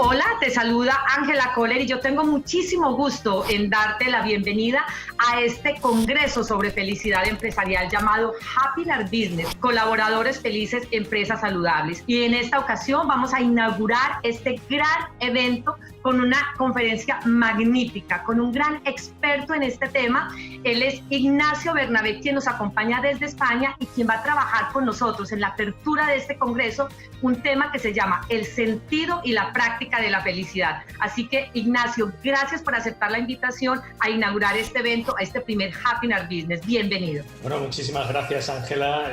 Hola, te saluda Ángela Kohler y yo tengo muchísimo gusto en darte la bienvenida a este congreso sobre felicidad empresarial llamado Happier Business, colaboradores felices, empresas saludables. Y en esta ocasión vamos a inaugurar este gran evento con una conferencia magnífica, con un gran experto en este tema. Él es Ignacio Bernabé, quien nos acompaña desde España y quien va a trabajar con nosotros en la apertura de este congreso, un tema que se llama el sentido y la práctica de la felicidad. Así que, Ignacio, gracias por aceptar la invitación a inaugurar este evento, a este primer Happier Business. Bienvenido. Bueno, muchísimas gracias, Ángela.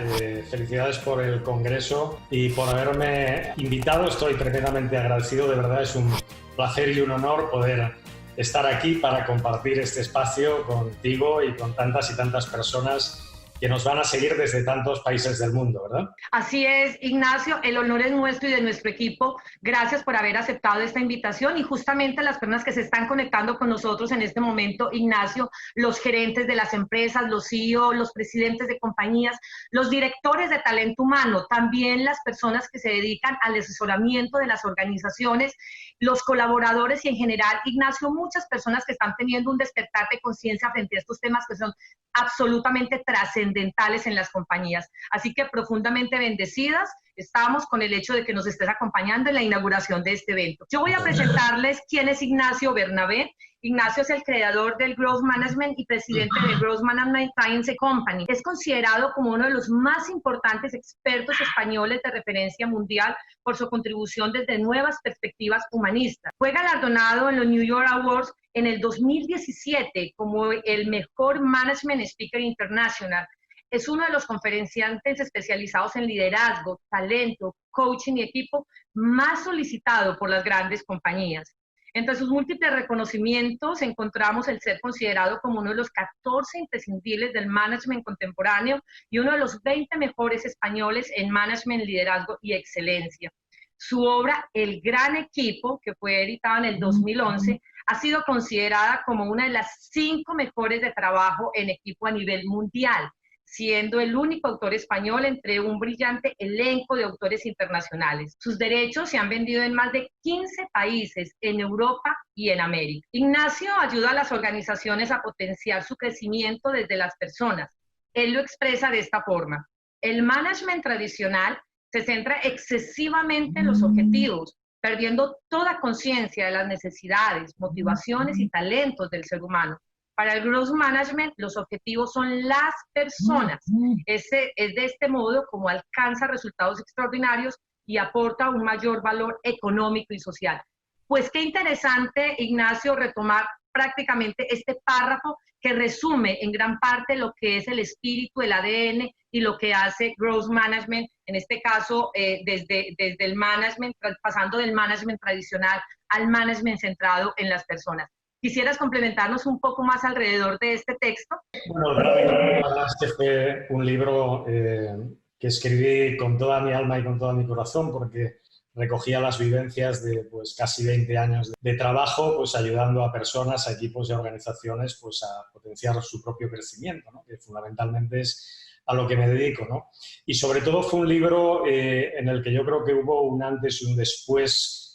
Felicidades por el congreso y por haberme invitado. Estoy tremendamente agradecido. De verdad, es un placer y un honor poder estar aquí para compartir este espacio contigo y con tantas y tantas personas que nos van a seguir desde tantos países del mundo, ¿verdad? Así es, Ignacio, el honor es nuestro y de nuestro equipo. Gracias por haber aceptado esta invitación y justamente las personas que se están conectando con nosotros en este momento, Ignacio, los gerentes de las empresas, los CEO, los presidentes de compañías, los directores de talento humano, también las personas que se dedican al asesoramiento de las organizaciones, los colaboradores y en general, Ignacio, muchas personas que están teniendo un despertar de conciencia frente a estos temas que son absolutamente trascendentales en las compañías. Así que profundamente bendecidas estamos con el hecho de que nos estés acompañando en la inauguración de este evento. Yo voy a presentarles quién es Ignacio Bernabé. Ignacio es el creador del Growth Management y presidente de Growth Management Science Company. Es considerado como uno de los más importantes expertos españoles de referencia mundial por su contribución desde nuevas perspectivas humanistas. Fue galardonado en los New York Awards en el 2017 como el mejor Management Speaker International. Es uno de los conferenciantes especializados en liderazgo, talento, coaching y equipo más solicitado por las grandes compañías. Entre sus múltiples reconocimientos encontramos el ser considerado como uno de los 14 imprescindibles del management contemporáneo y uno de los 20 mejores españoles en management, liderazgo y excelencia. Su obra, El Gran Equipo, que fue editada en el 2011, ha sido considerada como una de las 5 mejores de trabajo en equipo a nivel mundial, siendo el único autor español entre un brillante elenco de autores internacionales. Sus derechos se han vendido en más de 15 países en Europa y en América. Ignacio ayuda a las organizaciones a potenciar su crecimiento desde las personas. Él lo expresa de esta forma: el management tradicional se centra excesivamente en los objetivos, perdiendo toda conciencia de las necesidades, motivaciones y talentos del ser humano. Para el Growth Management, los objetivos son las personas. Es de este modo como alcanza resultados extraordinarios y aporta un mayor valor económico y social. Pues qué interesante, Ignacio, retomar prácticamente este párrafo que resume en gran parte lo que es el espíritu, el ADN y lo que hace Growth Management, en este caso desde el management, pasando del management tradicional al management centrado en las personas. ¿Quisieras complementarnos un poco más alrededor de este texto? Bueno, la verdad es que fue un libro que escribí con toda mi alma y con todo mi corazón, porque recogía las vivencias de pues, casi 20 años de trabajo, pues ayudando a personas, a equipos y a organizaciones pues, a potenciar su propio crecimiento, ¿no? Que fundamentalmente es a lo que me dedico, ¿no? Y sobre todo fue un libro en el que yo creo que hubo un antes y un después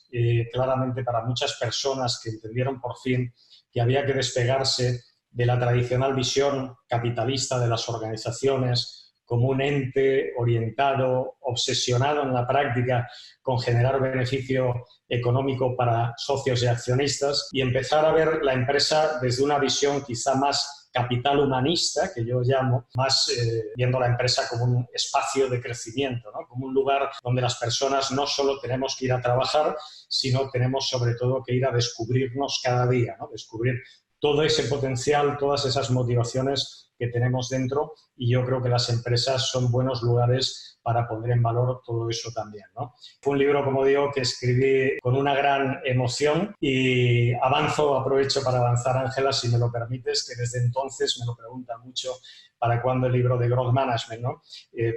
claramente para muchas personas que entendieron por fin que había que despegarse de la tradicional visión capitalista de las organizaciones como un ente orientado, obsesionado en la práctica con generar beneficio económico para socios y accionistas, y empezar a ver la empresa desde una visión quizá más capital humanista, que yo llamo, más viendo la empresa como un espacio de crecimiento, ¿no? Como un lugar donde las personas no solo tenemos que ir a trabajar, sino tenemos sobre todo que ir a descubrirnos cada día, ¿no? Descubrir todo ese potencial, todas esas motivaciones que tenemos dentro, y yo creo que las empresas son buenos lugares para poner en valor todo eso también, ¿no? Fue un libro, como digo, que escribí con una gran emoción y aprovecho para avanzar, Ángela, si me lo permites, que desde entonces me lo preguntan mucho para cuándo el libro de Growth Management, ¿no?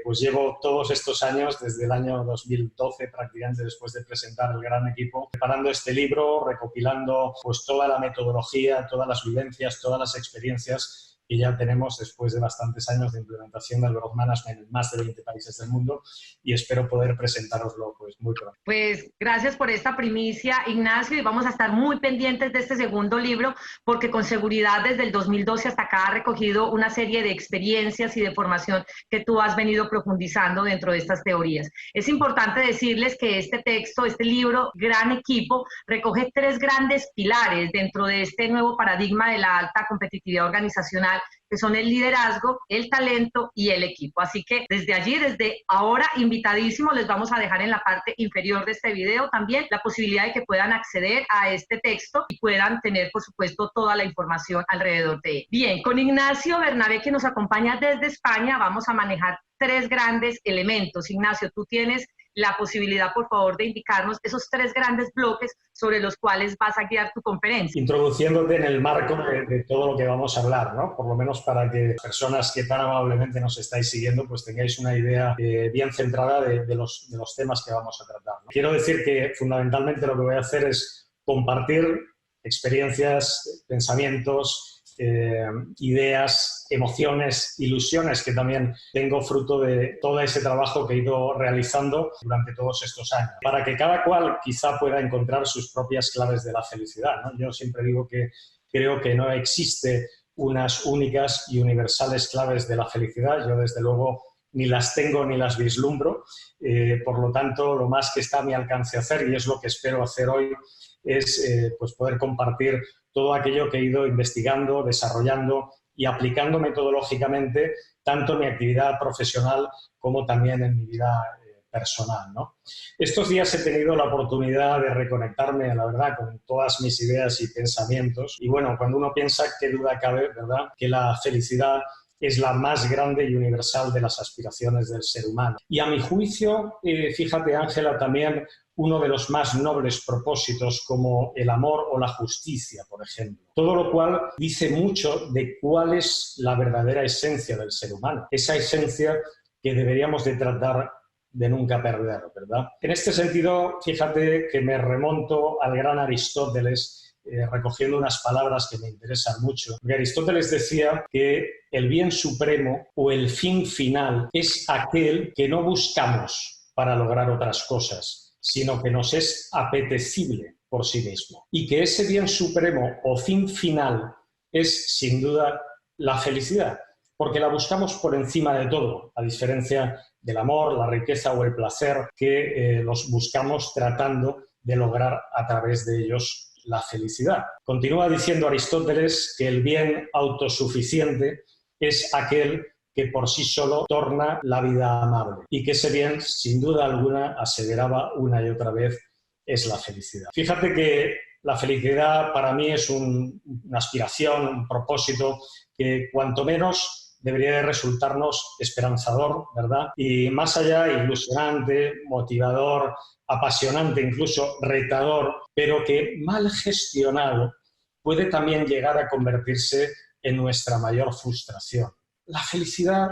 Pues llevo todos estos años, desde el año 2012, prácticamente después de presentar El Gran Equipo, preparando este libro, recopilando pues toda la metodología, todas las vivencias, todas las experiencias y ya tenemos, después de bastantes años de implementación del Growth Management en más de 20 países del mundo, y espero poder presentároslo pues muy pronto. Pues gracias por esta primicia, Ignacio, y vamos a estar muy pendientes de este segundo libro, porque con seguridad desde el 2012 hasta acá ha recogido una serie de experiencias y de formación que tú has venido profundizando dentro de estas teorías. Es importante decirles que este texto, este libro, Gran Equipo, recoge 3 grandes pilares dentro de este nuevo paradigma de la alta competitividad organizacional, que son el liderazgo, el talento y el equipo. Así que desde allí, desde ahora, invitadísimo, les vamos a dejar en la parte inferior de este video también la posibilidad de que puedan acceder a este texto y puedan tener, por supuesto, toda la información alrededor de él. Bien, con Ignacio Bernabé, que nos acompaña desde España, vamos a manejar 3 grandes elementos. Ignacio, tú tienes la posibilidad, por favor, de indicarnos esos 3 grandes bloques sobre los cuales vas a guiar tu conferencia. Introduciéndote en el marco de todo lo que vamos a hablar, ¿no? Por lo menos para que personas que tan amablemente nos estáis siguiendo, pues tengáis una idea bien centrada de los temas que vamos a tratar, ¿no? Quiero decir que fundamentalmente lo que voy a hacer es compartir experiencias, pensamientos, ideas, emociones, ilusiones que también tengo fruto de todo ese trabajo que he ido realizando durante todos estos años, para que cada cual quizá pueda encontrar sus propias claves de la felicidad, ¿no? Yo siempre digo que creo que no existe unas únicas y universales claves de la felicidad. Yo, desde luego, ni las tengo ni las vislumbro. Por lo tanto, lo más que está a mi alcance hacer, y es lo que espero hacer hoy, es pues poder compartir todo aquello que he ido investigando, desarrollando y aplicando metodológicamente, tanto en mi actividad profesional como también en mi vida personal, ¿no? Estos días he tenido la oportunidad de reconectarme, la verdad, con todas mis ideas y pensamientos. Y bueno, cuando uno piensa, qué duda cabe, ¿verdad?, que la felicidad es la más grande y universal de las aspiraciones del ser humano. Y a mi juicio, fíjate, Ángela, también uno de los más nobles propósitos, como el amor o la justicia, por ejemplo. Todo lo cual dice mucho de cuál es la verdadera esencia del ser humano. Esa esencia que deberíamos de tratar de nunca perder, ¿verdad? En este sentido, fíjate que me remonto al gran Aristóteles, recogiendo unas palabras que me interesan mucho. Porque Aristóteles decía que el bien supremo o el fin final es aquel que no buscamos para lograr otras cosas, sino que nos es apetecible por sí mismo. Y que ese bien supremo o fin final es, sin duda, la felicidad, porque la buscamos por encima de todo, a diferencia del amor, la riqueza o el placer, que los buscamos tratando de lograr a través de ellos la felicidad. Continúa diciendo Aristóteles que el bien autosuficiente es aquel que por sí solo torna la vida amable, y que ese bien, sin duda alguna, aseveraba una y otra vez, es la felicidad. Fíjate que la felicidad para mí es una aspiración, un propósito que cuanto menos debería de resultarnos esperanzador, ¿verdad? Y más allá, ilusionante, motivador, apasionante, incluso retador, pero que mal gestionado puede también llegar a convertirse en nuestra mayor frustración. ¿La felicidad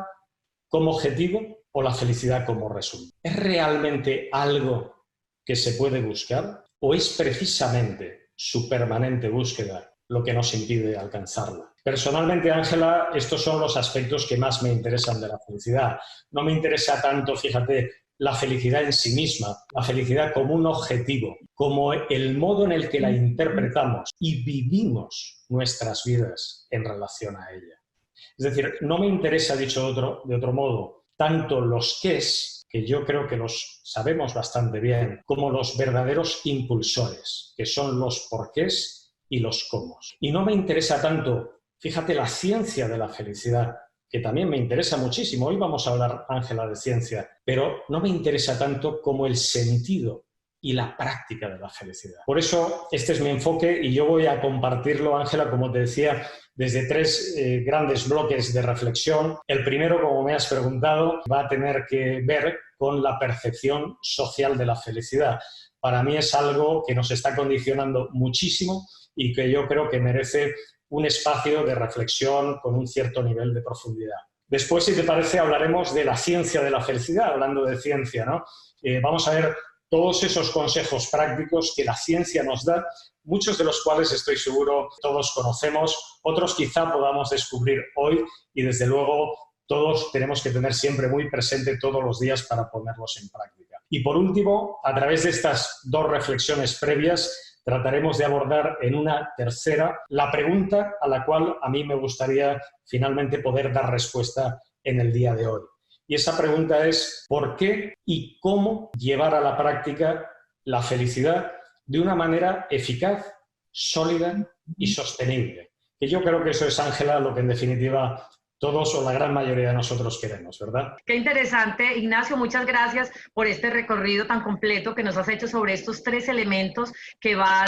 como objetivo o la felicidad como resultado? ¿Es realmente algo que se puede buscar o es precisamente su permanente búsqueda lo que nos impide alcanzarla? Personalmente, Ángela, estos son los aspectos que más me interesan de la felicidad. No me interesa tanto, fíjate, la felicidad en sí misma, la felicidad como un objetivo, como el modo en el que la interpretamos y vivimos nuestras vidas en relación a ella. Es decir, no me interesa, dicho de otro modo, tanto los qués, que yo creo que los sabemos bastante bien, como los verdaderos impulsores, que son los porqués y los cómo. Y no me interesa tanto, fíjate, la ciencia de la felicidad, que también me interesa muchísimo. Hoy vamos a hablar, Ángela, de ciencia, pero no me interesa tanto como el sentido y la práctica de la felicidad. Por eso, este es mi enfoque y yo voy a compartirlo, Ángela, como te decía, desde 3 grandes bloques de reflexión. El primero, como me has preguntado, va a tener que ver con la percepción social de la felicidad. Para mí es algo que nos está condicionando muchísimo y que yo creo que merece un espacio de reflexión con un cierto nivel de profundidad. Después, si te parece, hablaremos de la ciencia de la felicidad, hablando de ciencia, ¿no? Vamos a ver todos esos consejos prácticos que la ciencia nos da, muchos de los cuales estoy seguro todos conocemos, otros quizá podamos descubrir hoy y desde luego todos tenemos que tener siempre muy presente todos los días para ponerlos en práctica. Y por último, a través de estas dos reflexiones previas, trataremos de abordar en una tercera la pregunta a la cual a mí me gustaría finalmente poder dar respuesta en el día de hoy. Y esa pregunta es ¿por qué y cómo llevar a la práctica la felicidad de una manera eficaz, sólida y sostenible? Que yo creo que eso es, Ángela, lo que en definitiva todos o la gran mayoría de nosotros queremos, ¿verdad? Qué interesante, Ignacio, muchas gracias por este recorrido tan completo que nos has hecho sobre estos 3 elementos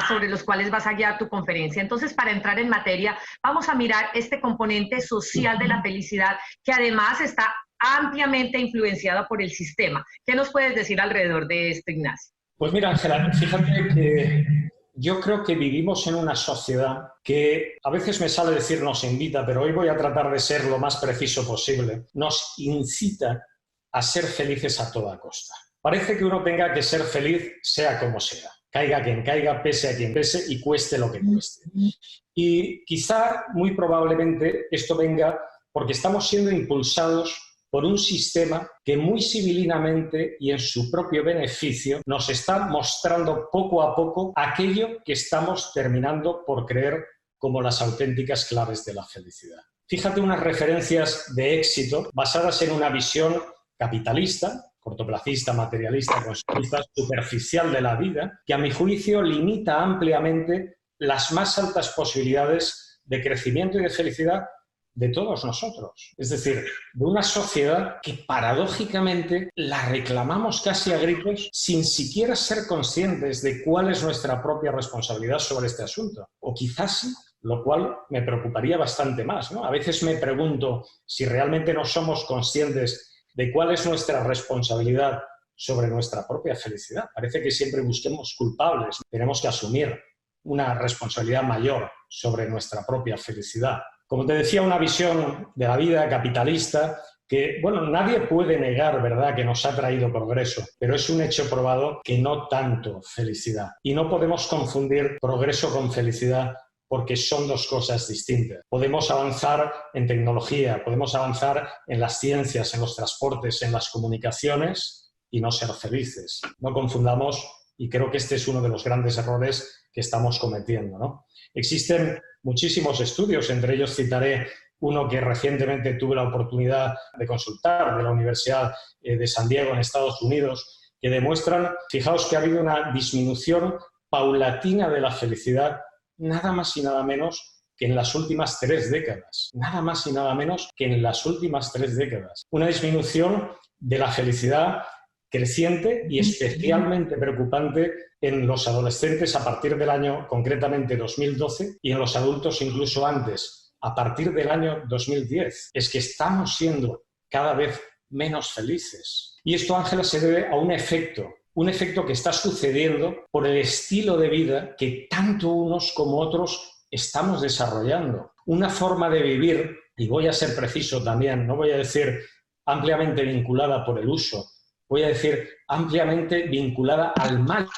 sobre los cuales vas a guiar tu conferencia. Entonces, para entrar en materia, vamos a mirar este componente social de la felicidad, que además está ampliamente influenciada por el sistema. ¿Qué nos puedes decir alrededor de esto, Ignacio? Pues mira, Ángela, fíjate que yo creo que vivimos en una sociedad que a veces me sale decir nos invita, pero hoy voy a tratar de ser lo más preciso posible. Nos incita a ser felices a toda costa. Parece que uno tenga que ser feliz sea como sea. Caiga quien caiga, pese a quien pese y cueste lo que cueste. Y quizá, muy probablemente, esto venga porque estamos siendo impulsados por un sistema que muy civilinamente y en su propio beneficio nos está mostrando poco a poco aquello que estamos terminando por creer como las auténticas claves de la felicidad. Fíjate unas referencias de éxito basadas en una visión capitalista, cortoplacista, materialista, consumista, superficial de la vida, que a mi juicio limita ampliamente las más altas posibilidades de crecimiento y de felicidad de todos nosotros. Es decir, de una sociedad que paradójicamente la reclamamos casi a gritos sin siquiera ser conscientes de cuál es nuestra propia responsabilidad sobre este asunto. O quizás sí, lo cual me preocuparía bastante más, ¿no? A veces me pregunto si realmente no somos conscientes de cuál es nuestra responsabilidad sobre nuestra propia felicidad. Parece que siempre busquemos culpables. Tenemos que asumir una responsabilidad mayor sobre nuestra propia felicidad. Como te decía, una visión de la vida capitalista que, bueno, nadie puede negar, ¿verdad?, que nos ha traído progreso, pero es un hecho probado que no tanto felicidad. Y no podemos confundir progreso con felicidad porque son dos cosas distintas. Podemos avanzar en tecnología, podemos avanzar en las ciencias, en los transportes, en las comunicaciones y no ser felices. No confundamos, y creo que este es uno de los grandes errores que estamos cometiendo, ¿no? Existen muchísimos estudios, entre ellos citaré uno que recientemente tuve la oportunidad de consultar de la Universidad de San Diego en Estados Unidos, que demuestran, fijaos que ha habido una disminución paulatina de la felicidad nada más y nada menos que en las últimas 3 décadas. Nada más y nada menos que en las últimas 3 décadas. Una disminución de la felicidad creciente y especialmente preocupante en los adolescentes a partir del año, concretamente 2012, y en los adultos incluso antes, a partir del año 2010. Es que estamos siendo cada vez menos felices. Y esto, Ángela, se debe a un efecto que está sucediendo por el estilo de vida que tanto unos como otros estamos desarrollando. Una forma de vivir, y voy a ser preciso también, no voy a decir ampliamente vinculada por el uso, voy a decir ampliamente vinculada al mal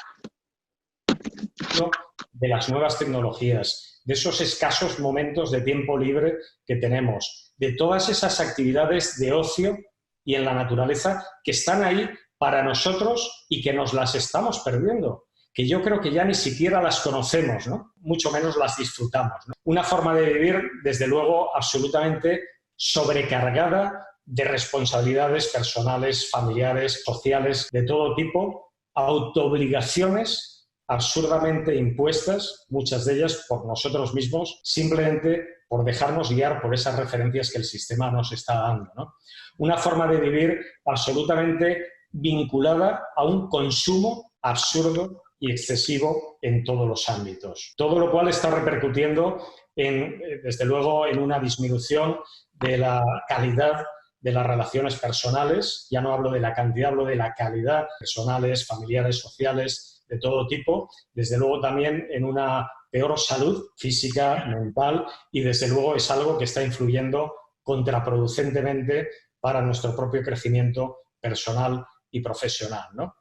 de las nuevas tecnologías, de esos escasos momentos de tiempo libre que tenemos, de todas esas actividades de ocio y en la naturaleza que están ahí para nosotros y que nos las estamos perdiendo, que yo creo que ya ni siquiera las conocemos, ¿no? Mucho menos las disfrutamos, ¿no? Una forma de vivir, desde luego, absolutamente sobrecargada de responsabilidades personales, familiares, sociales, de todo tipo, autoobligaciones absurdamente impuestas, muchas de ellas por nosotros mismos, simplemente por dejarnos guiar por esas referencias que el sistema nos está dando, ¿no? Una forma de vivir absolutamente vinculada a un consumo absurdo y excesivo en todos los ámbitos. Todo lo cual está repercutiendo, desde luego, en una disminución de la calidad de las relaciones personales. Ya no hablo de la cantidad, hablo de la calidad, personales, familiares, sociales, de todo tipo. Desde luego también en una peor salud física, mental, y desde luego es algo que está influyendo contraproducentemente para nuestro propio crecimiento personal y profesional, ¿no?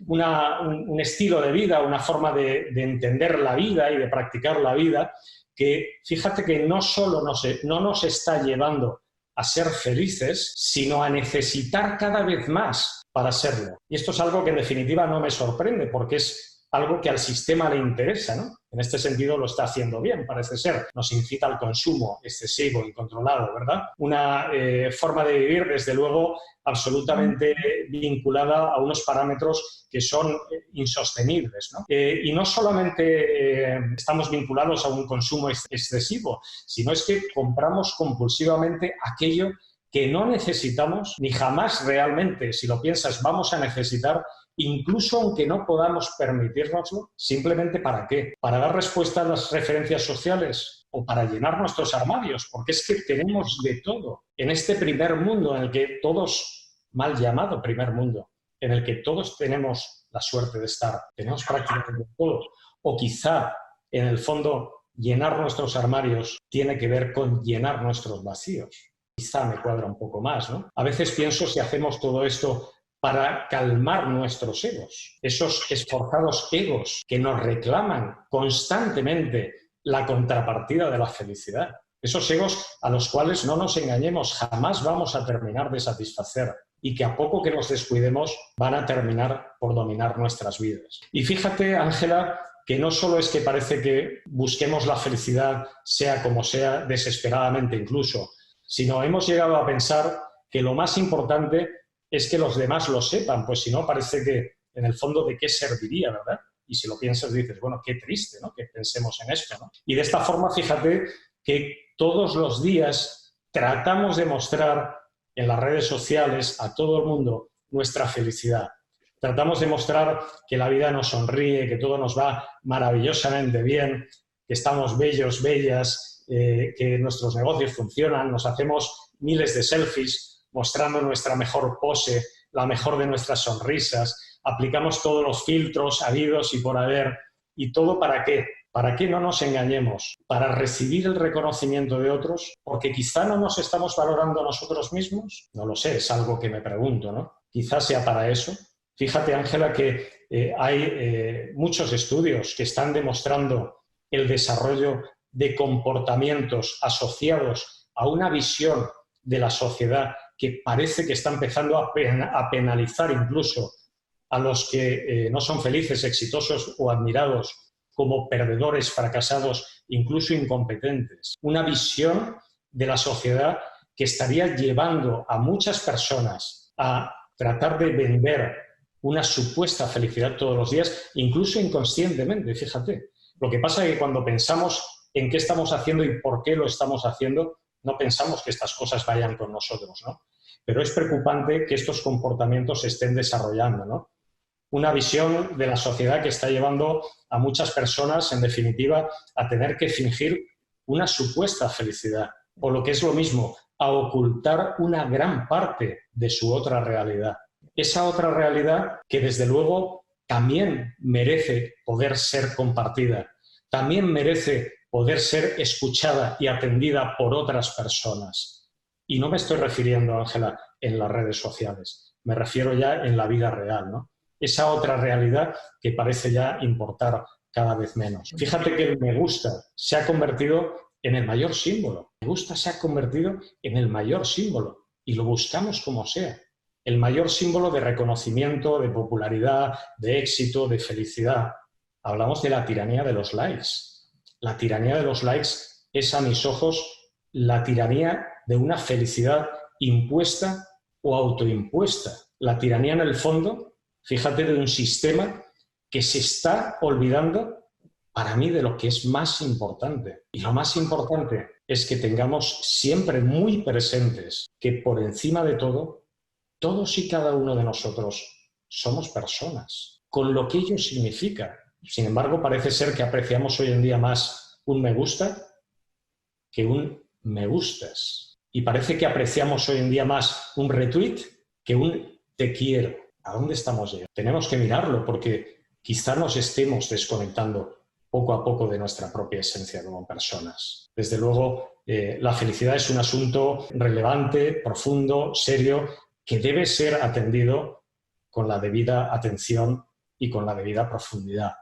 Un estilo de vida, una forma de entender la vida y de practicar la vida que, fíjate que no solo no nos está llevando a ser felices, sino a necesitar cada vez más para serlo. Y esto es algo que en definitiva no me sorprende, porque es algo que al sistema le interesa, ¿no? En este sentido lo está haciendo bien, parece ser. Nos incita al consumo excesivo, incontrolado, ¿verdad? Una forma de vivir, desde luego, absolutamente vinculada a unos parámetros que son insostenibles, ¿no? Y no solamente estamos vinculados a un consumo excesivo, sino es que compramos compulsivamente aquello que no necesitamos ni jamás realmente, si lo piensas, vamos a necesitar, incluso aunque no podamos permitírnoslo. ¿Simplemente para qué? ¿Para dar respuesta a las referencias sociales o para llenar nuestros armarios? Porque es que tenemos de todo en este primer mundo en el que todos, mal llamado primer mundo, en el que todos tenemos la suerte de estar, tenemos prácticamente todo. O quizá, en el fondo, llenar nuestros armarios tiene que ver con llenar nuestros vacíos. Quizá me cuadra un poco más, ¿no? A veces pienso si hacemos todo esto para calmar nuestros egos, esos esforzados egos que nos reclaman constantemente la contrapartida de la felicidad. Esos egos a los cuales, no nos engañemos, jamás vamos a terminar de satisfacer y que a poco que nos descuidemos van a terminar por dominar nuestras vidas. Y fíjate, Ángela, que no solo es que parece que busquemos la felicidad, sea como sea, desesperadamente incluso, sino hemos llegado a pensar que lo más importante es que los demás lo sepan, pues si no parece que en el fondo de qué serviría, ¿verdad? Y si lo piensas dices, bueno, qué triste, ¿no?, que pensemos en esto, ¿no? Y de esta forma, fíjate que todos los días tratamos de mostrar en las redes sociales a todo el mundo nuestra felicidad. Tratamos de mostrar que la vida nos sonríe, que todo nos va maravillosamente bien, que estamos bellos, bellas, que nuestros negocios funcionan, nos hacemos miles de selfies mostrando nuestra mejor pose, la mejor de nuestras sonrisas, aplicamos todos los filtros habidos y por haber. ¿Y todo para qué? ¿Para qué? No nos engañemos. ¿Para recibir el reconocimiento de otros? ¿Porque quizá no nos estamos valorando a nosotros mismos? No lo sé, es algo que me pregunto, ¿no? Quizá sea para eso. Fíjate, Ángela, que hay muchos estudios que están demostrando el desarrollo de comportamientos asociados a una visión de la sociedad que parece que está empezando a penalizar incluso a los que no son felices, exitosos o admirados como perdedores, fracasados, incluso incompetentes. Una visión de la sociedad que estaría llevando a muchas personas a tratar de vender una supuesta felicidad todos los días, incluso inconscientemente, fíjate. Lo que pasa es que cuando pensamos en qué estamos haciendo y por qué lo estamos haciendo, no pensamos que estas cosas vayan con nosotros, ¿no? Pero es preocupante que estos comportamientos se estén desarrollando, ¿no? Una visión de la sociedad que está llevando a muchas personas, en definitiva, a tener que fingir una supuesta felicidad, o lo que es lo mismo, a ocultar una gran parte de su otra realidad. Esa otra realidad que, desde luego, también merece poder ser compartida, también merece poder ser escuchada y atendida por otras personas. Y no me estoy refiriendo, Ángela, en las redes sociales, me refiero ya en la vida real, ¿no? Esa otra realidad que parece ya importar cada vez menos. Fíjate que el me gusta se ha convertido en el mayor símbolo. Me gusta se ha convertido en el mayor símbolo y lo buscamos como sea. El mayor símbolo de reconocimiento, de popularidad, de éxito, de felicidad. Hablamos de la tiranía de los likes. La tiranía de los likes es, a mis ojos, la tiranía de una felicidad impuesta o autoimpuesta. La tiranía, en el fondo, fíjate, de un sistema que se está olvidando, para mí, de lo que es más importante. Y lo más importante es que tengamos siempre muy presentes que, por encima de todo, todos y cada uno de nosotros somos personas, con lo que ello significa. Sin embargo, parece ser que apreciamos hoy en día más un me gusta que un me gustas. Y parece que apreciamos hoy en día más un retweet que un te quiero. ¿A dónde estamos llegando? Tenemos que mirarlo porque quizá nos estemos desconectando poco a poco de nuestra propia esencia como personas. Desde luego, la felicidad es un asunto relevante, profundo, serio, que debe ser atendido con la debida atención y con la debida profundidad.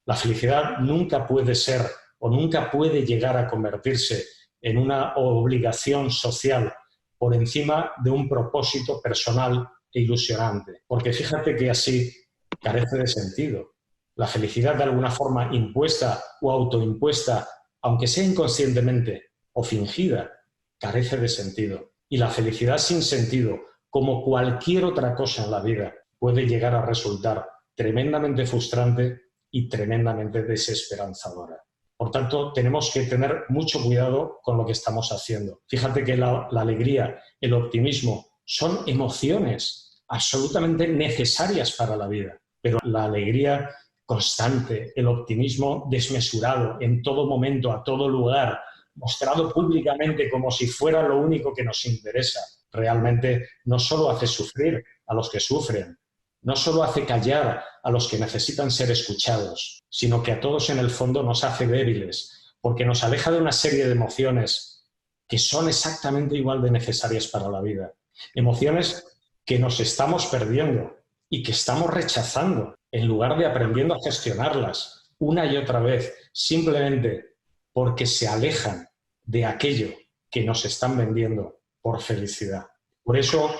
La felicidad nunca puede ser o nunca puede llegar a convertirse en una obligación social por encima de un propósito personal e ilusionante. Porque fíjate que así carece de sentido. La felicidad de alguna forma impuesta o autoimpuesta, aunque sea inconscientemente o fingida, carece de sentido. Y la felicidad sin sentido, como cualquier otra cosa en la vida, puede llegar a resultar tremendamente frustrante y tremendamente desesperanzadora. Por tanto, tenemos que tener mucho cuidado con lo que estamos haciendo. Fíjate que la alegría, el optimismo, son emociones absolutamente necesarias para la vida. Pero la alegría constante, el optimismo desmesurado, en todo momento, a todo lugar, mostrado públicamente como si fuera lo único que nos interesa, realmente no solo hace sufrir a los que sufren, no solo hace callar a los que necesitan ser escuchados, sino que a todos en el fondo nos hace débiles, porque nos aleja de una serie de emociones que son exactamente igual de necesarias para la vida. Emociones que nos estamos perdiendo y que estamos rechazando, en lugar de aprendiendo a gestionarlas una y otra vez, simplemente porque se alejan de aquello que nos están vendiendo por felicidad. Por eso,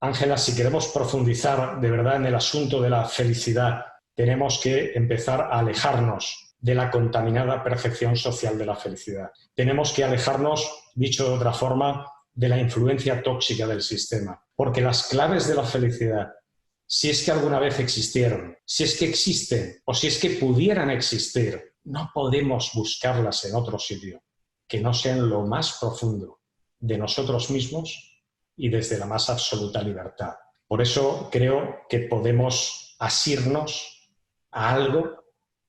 Ángela, si queremos profundizar de verdad en el asunto de la felicidad, tenemos que empezar a alejarnos de la contaminada percepción social de la felicidad. Tenemos que alejarnos, dicho de otra forma, de la influencia tóxica del sistema. Porque las claves de la felicidad, si es que alguna vez existieron, si es que existen o si es que pudieran existir, no podemos buscarlas en otro sitio que no sea en lo más profundo de nosotros mismos y desde la más absoluta libertad. Por eso creo que podemos asirnos a algo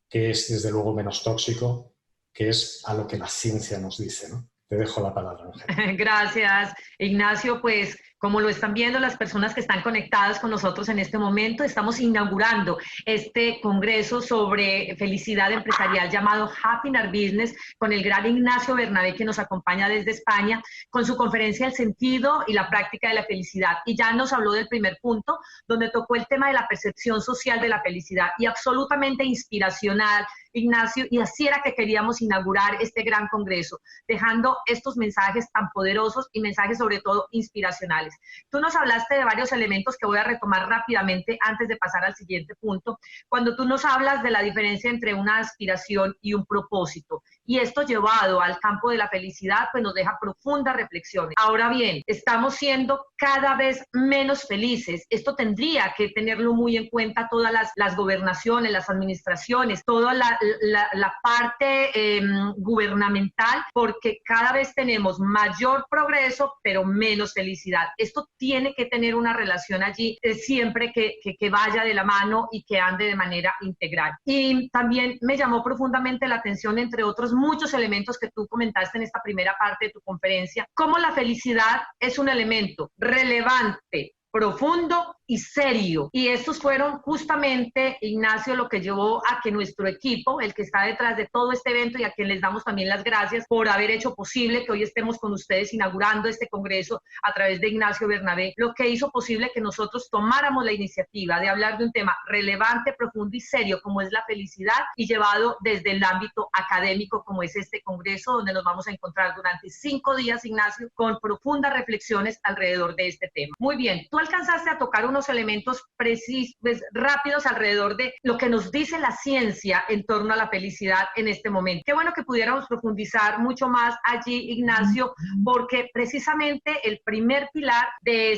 que es desde luego menos tóxico, que es a lo que la ciencia nos dice, ¿no? Te dejo la palabra, Ángela. Gracias, Ignacio. Pues como lo están viendo las personas que están conectadas con nosotros en este momento, estamos inaugurando este congreso sobre felicidad empresarial llamado Happy in Our Business con el gran Ignacio Bernabé, que nos acompaña desde España con su conferencia El sentido y la práctica de la felicidad. Y ya nos habló del primer punto, donde tocó el tema de la percepción social de la felicidad, y absolutamente inspiracional, Ignacio, y así era que queríamos inaugurar este gran congreso, dejando estos mensajes tan poderosos y mensajes sobre todo inspiracionales. Tú nos hablaste de varios elementos que voy a retomar rápidamente antes de pasar al siguiente punto, cuando tú nos hablas de la diferencia entre una aspiración y un propósito, y esto llevado al campo de la felicidad, pues nos deja profundas reflexiones. Ahora bien, estamos siendo cada vez menos felices. Esto tendría que tenerlo muy en cuenta todas las gobernaciones, las administraciones, toda la parte gubernamental, porque cada vez tenemos mayor progreso, pero menos felicidad. Esto tiene que tener una relación allí siempre que vaya de la mano y que ande de manera integral. Y también me llamó profundamente la atención, entre otros muchos elementos que tú comentaste en esta primera parte de tu conferencia, cómo la felicidad es un elemento relevante, profundo y serio. Y estos fueron justamente, Ignacio, lo que llevó a que nuestro equipo, el que está detrás de todo este evento y a quien les damos también las gracias por haber hecho posible que hoy estemos con ustedes inaugurando este congreso a través de Ignacio Bernabé, lo que hizo posible que nosotros tomáramos la iniciativa de hablar de un tema relevante, profundo y serio como es la felicidad, y llevado desde el ámbito académico como es este congreso, donde nos vamos a encontrar durante 5 días, Ignacio, con profundas reflexiones alrededor de este tema. Muy bien, tú alcanzaste a tocar unos elementos precisos, rápidos alrededor de lo que nos dice la ciencia en torno a la felicidad en este momento. Qué bueno que pudiéramos profundizar mucho más allí, Ignacio, porque precisamente el primer pilar de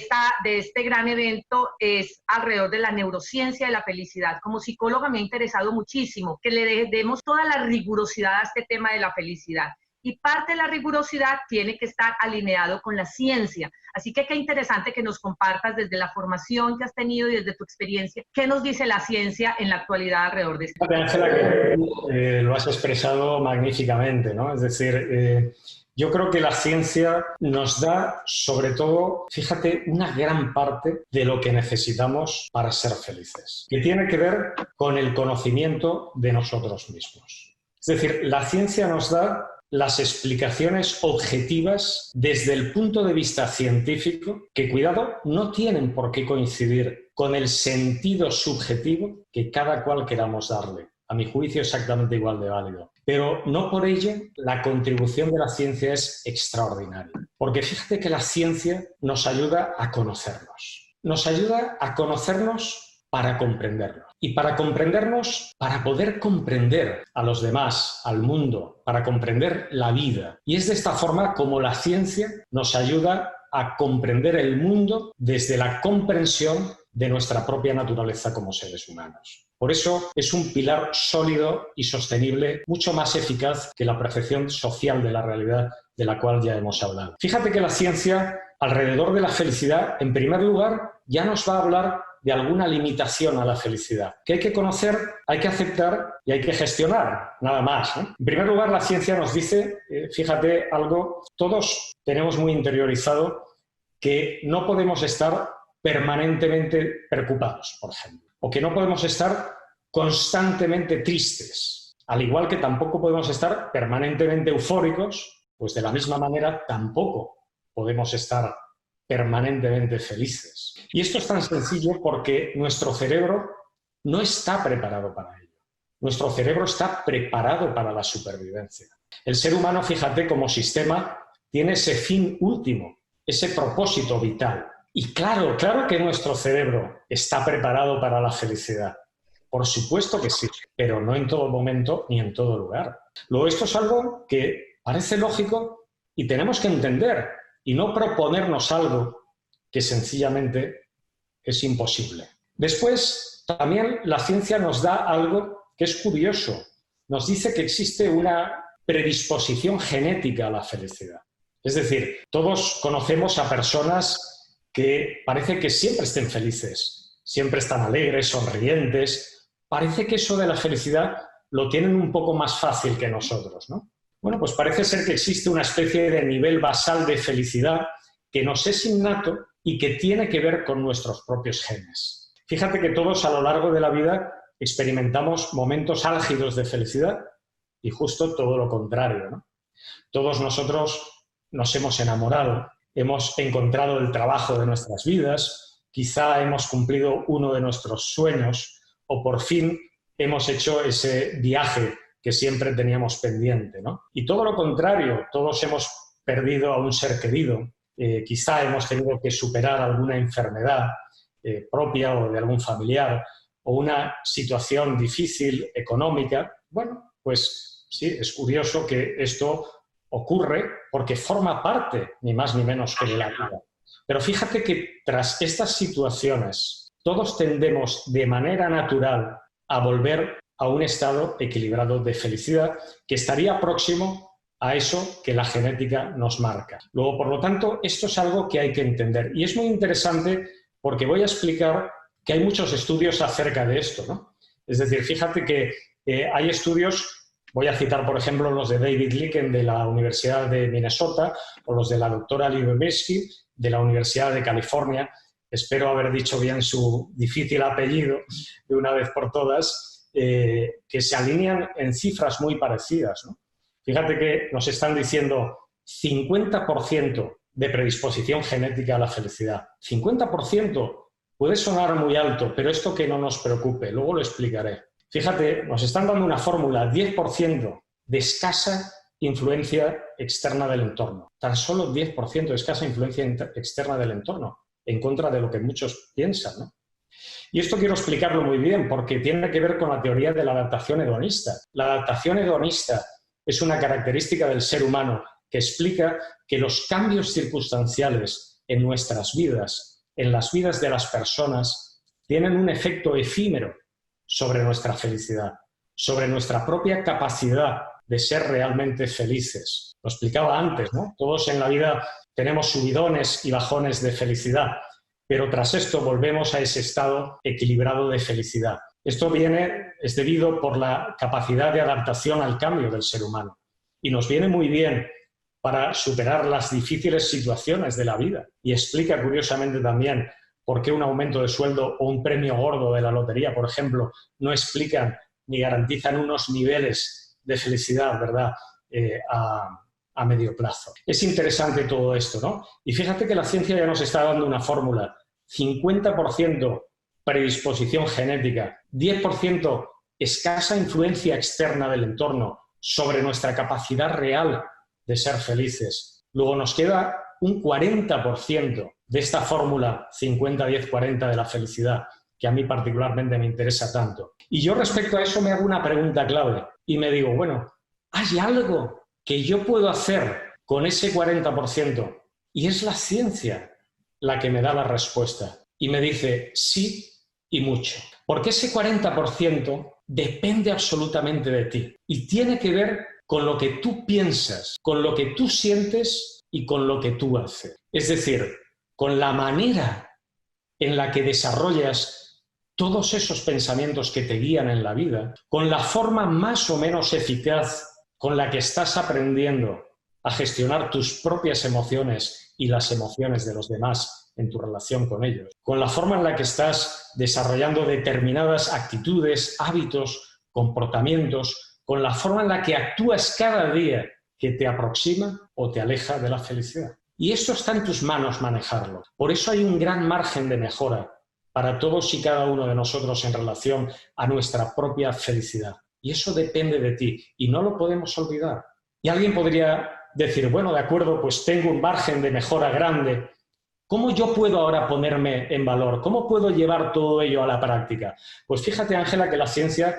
este gran evento es alrededor de la neurociencia de la felicidad. Como psicóloga me ha interesado muchísimo que le demos toda la rigurosidad a este tema de la felicidad. Y parte de la rigurosidad tiene que estar alineado con la ciencia. Así que qué interesante que nos compartas desde la formación que has tenido y desde tu experiencia, qué nos dice la ciencia en la actualidad alrededor de esto. Ángela, que lo has expresado magníficamente, ¿no? Es decir, yo creo que la ciencia nos da, sobre todo, fíjate, una gran parte de lo que necesitamos para ser felices, que tiene que ver con el conocimiento de nosotros mismos. Es decir, la ciencia nos da las explicaciones objetivas desde el punto de vista científico, que, cuidado, no tienen por qué coincidir con el sentido subjetivo que cada cual queramos darle. A mi juicio, exactamente igual de válido. Pero no por ello la contribución de la ciencia es extraordinaria. Porque fíjate que la ciencia nos ayuda a conocernos. Nos ayuda a conocernos para comprendernos. Y para comprendernos, para poder comprender a los demás, al mundo, para comprender la vida. Y es de esta forma como la ciencia nos ayuda a comprender el mundo desde la comprensión de nuestra propia naturaleza como seres humanos. Por eso es un pilar sólido y sostenible, mucho más eficaz que la percepción social de la realidad de la cual ya hemos hablado. Fíjate que la ciencia, alrededor de la felicidad, en primer lugar, ya nos va a hablar de alguna limitación a la felicidad, que hay que conocer, hay que aceptar y hay que gestionar, nada más, ¿no? En primer lugar, la ciencia nos dice, fíjate algo, todos tenemos muy interiorizado que no podemos estar permanentemente preocupados, por ejemplo, o que no podemos estar constantemente tristes, al igual que tampoco podemos estar permanentemente eufóricos, pues de la misma manera tampoco podemos estar permanentemente felices. Y esto es tan sencillo porque nuestro cerebro no está preparado para ello. Nuestro cerebro está preparado para la supervivencia. El ser humano, fíjate, como sistema, tiene ese fin último, ese propósito vital. Y claro que nuestro cerebro está preparado para la felicidad. Por supuesto que sí, pero no en todo momento ni en todo lugar. Luego, esto es algo que parece lógico y tenemos que entender y no proponernos algo que sencillamente es imposible. Después, también la ciencia nos da algo que es curioso. Nos dice que existe una predisposición genética a la felicidad. Es decir, todos conocemos a personas que parece que siempre estén felices, siempre están alegres, sonrientes. Parece que eso de la felicidad lo tienen un poco más fácil que nosotros, ¿no? Bueno, pues parece ser que existe una especie de nivel basal de felicidad que nos es innato y que tiene que ver con nuestros propios genes. Fíjate que todos a lo largo de la vida experimentamos momentos álgidos de felicidad y justo todo lo contrario, ¿no? Todos nosotros nos hemos enamorado, hemos encontrado el trabajo de nuestras vidas, quizá hemos cumplido uno de nuestros sueños o por fin hemos hecho ese viaje que siempre teníamos pendiente, ¿no? Y todo lo contrario, todos hemos perdido a un ser querido, quizá hemos tenido que superar alguna enfermedad propia o de algún familiar o una situación difícil económica. Bueno, pues sí, es curioso que esto ocurre porque forma parte, ni más ni menos, que de la vida. Pero fíjate que tras estas situaciones todos tendemos de manera natural a volver a un estado equilibrado de felicidad que estaría próximo a eso que la genética nos marca. Luego, por lo tanto, esto es algo que hay que entender. Y es muy interesante porque voy a explicar que hay muchos estudios acerca de esto, ¿no? Es decir, fíjate que hay estudios, voy a citar, por ejemplo, los de David Licken de la Universidad de Minnesota o los de la doctora Liebowski de la Universidad de California. Espero haber dicho bien su difícil apellido de una vez por todas, que se alinean en cifras muy parecidas, ¿no? Fíjate que nos están diciendo 50% de predisposición genética a la felicidad. 50% puede sonar muy alto, pero esto que no nos preocupe, luego lo explicaré. Fíjate, nos están dando una fórmula, 10% de escasa influencia externa del entorno. Tan solo 10% de escasa influencia externa del entorno, en contra de lo que muchos piensan, ¿no? Y esto quiero explicarlo muy bien porque tiene que ver con la teoría de la adaptación hedonista. La adaptación hedonista es una característica del ser humano que explica que los cambios circunstanciales en nuestras vidas, en las vidas de las personas, tienen un efecto efímero sobre nuestra felicidad, sobre nuestra propia capacidad de ser realmente felices. Lo explicaba antes, ¿no? Todos en la vida tenemos subidones y bajones de felicidad, pero tras esto volvemos a ese estado equilibrado de felicidad. Esto es debido por la capacidad de adaptación al cambio del ser humano y nos viene muy bien para superar las difíciles situaciones de la vida y explica curiosamente también por qué un aumento de sueldo o un premio gordo de la lotería, por ejemplo, no explican ni garantizan unos niveles de felicidad, ¿verdad?, a medio plazo. Es interesante todo esto, ¿no? Y fíjate que la ciencia ya nos está dando una fórmula: 50% predisposición genética, 10% escasa influencia externa del entorno sobre nuestra capacidad real de ser felices. Luego nos queda un 40% de esta fórmula 50-10-40 de la felicidad, que a mí particularmente me interesa tanto. Y yo respecto a eso me hago una pregunta clave y me digo, bueno, ¿hay algo que yo puedo hacer con ese 40%? Y es la ciencia la que me da la respuesta. Y me dice sí y mucho. Porque ese 40% depende absolutamente de ti. Y tiene que ver con lo que tú piensas, con lo que tú sientes y con lo que tú haces. Es decir, con la manera en la que desarrollas todos esos pensamientos que te guían en la vida, con la forma más o menos eficaz con la que estás aprendiendo a gestionar tus propias emociones y las emociones de los demás en tu relación con ellos, con la forma en la que estás desarrollando determinadas actitudes, hábitos, comportamientos, con la forma en la que actúas cada día que te aproxima o te aleja de la felicidad. Y esto está en tus manos manejarlo. Por eso hay un gran margen de mejora para todos y cada uno de nosotros en relación a nuestra propia felicidad. Y eso depende de ti y no lo podemos olvidar. Y alguien podría decir, bueno, de acuerdo, pues tengo un margen de mejora grande. ¿Cómo yo puedo ahora ponerme en valor? ¿Cómo puedo llevar todo ello a la práctica? Pues fíjate, Ángela, que la ciencia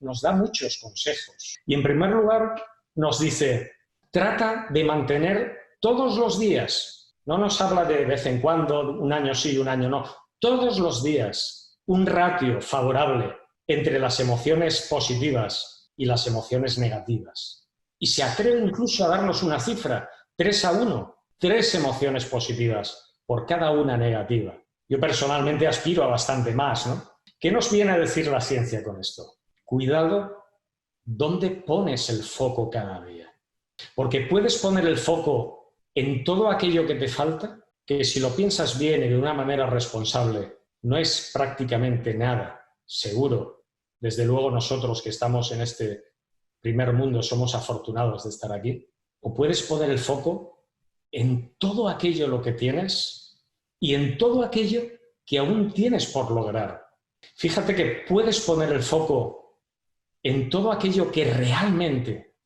nos da muchos consejos. Y en primer lugar nos dice, trata de mantener todos los días, no nos habla de vez en cuando, un año sí, un año no, todos los días, un ratio favorable entre las emociones positivas y las emociones negativas. Y se atreve incluso a darnos una cifra, 3-1, 3 emociones positivas por cada una negativa. Yo personalmente aspiro a bastante más, ¿no? ¿Qué nos viene a decir la ciencia con esto? Cuidado dónde pones el foco cada día. Porque puedes poner el foco en todo aquello que te falta, que si lo piensas bien y de una manera responsable, no es prácticamente nada, seguro. Desde luego nosotros que estamos en este primer mundo somos afortunados de estar aquí. O puedes poner el foco en todo aquello lo que tienes y en todo aquello que aún tienes por lograr. Fíjate que puedes poner el foco en todo aquello que realmente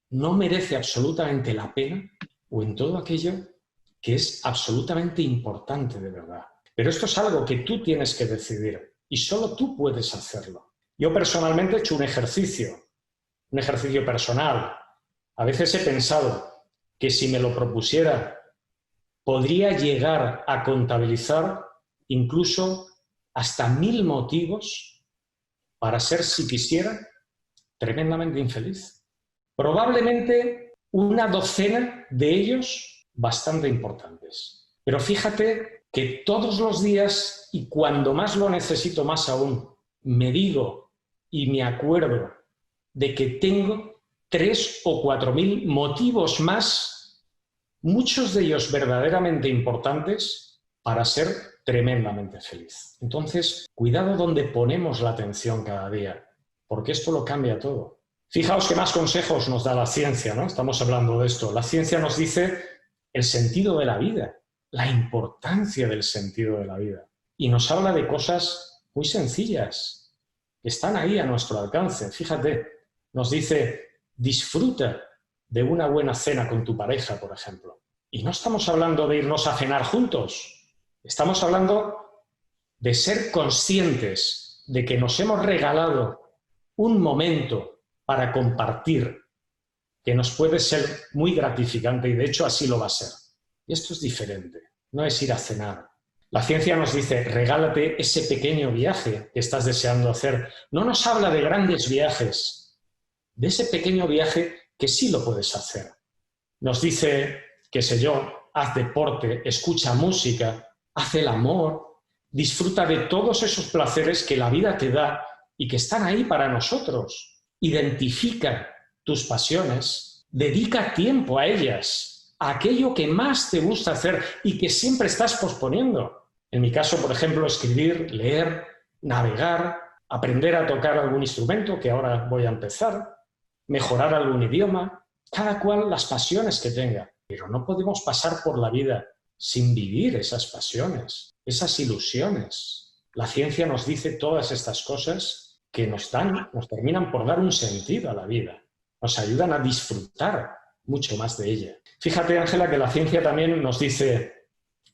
no merece absolutamente la pena o en todo aquello que es absolutamente importante de verdad. Pero esto es algo que tú tienes que decidir y solo tú puedes hacerlo. Yo personalmente he hecho un ejercicio personal. A veces he pensado que si me lo propusiera podría llegar a contabilizar incluso hasta 1000 motivos para ser, si quisiera, tremendamente infeliz. Probablemente una docena de ellos bastante importantes. Pero fíjate que todos los días, y cuando más lo necesito más aún, me digo y me acuerdo de que tengo 3 o 4.000 motivos más, muchos de ellos verdaderamente importantes, para ser tremendamente feliz. Entonces, cuidado donde ponemos la atención cada día, porque esto lo cambia todo. Fijaos qué más consejos nos da la ciencia, ¿no? Estamos hablando de esto. La ciencia nos dice el sentido de la vida, la importancia del sentido de la vida. Y nos habla de cosas muy sencillas, que están ahí a nuestro alcance. Fíjate, nos dice, disfruta de una buena cena con tu pareja, por ejemplo. Y no estamos hablando de irnos a cenar juntos. Estamos hablando de ser conscientes de que nos hemos regalado un momento para compartir, que nos puede ser muy gratificante y de hecho así lo va a ser. Y esto es diferente, no es ir a cenar. La ciencia nos dice, regálate ese pequeño viaje que estás deseando hacer. No nos habla de grandes viajes, de ese pequeño viaje que sí lo puedes hacer. Nos dice, qué sé yo, haz deporte, escucha música, haz el amor, disfruta de todos esos placeres que la vida te da y que están ahí para nosotros. Identifica tus pasiones, dedica tiempo a ellas, a aquello que más te gusta hacer y que siempre estás posponiendo. En mi caso, por ejemplo, escribir, leer, navegar, aprender a tocar algún instrumento, que ahora voy a empezar, mejorar algún idioma, cada cual las pasiones que tenga, pero no podemos pasar por la vida sin vivir esas pasiones, esas ilusiones. La ciencia nos dice todas estas cosas que nos terminan por dar un sentido a la vida, nos ayudan a disfrutar mucho más de ella. Fíjate, Ángela, que la ciencia también nos dice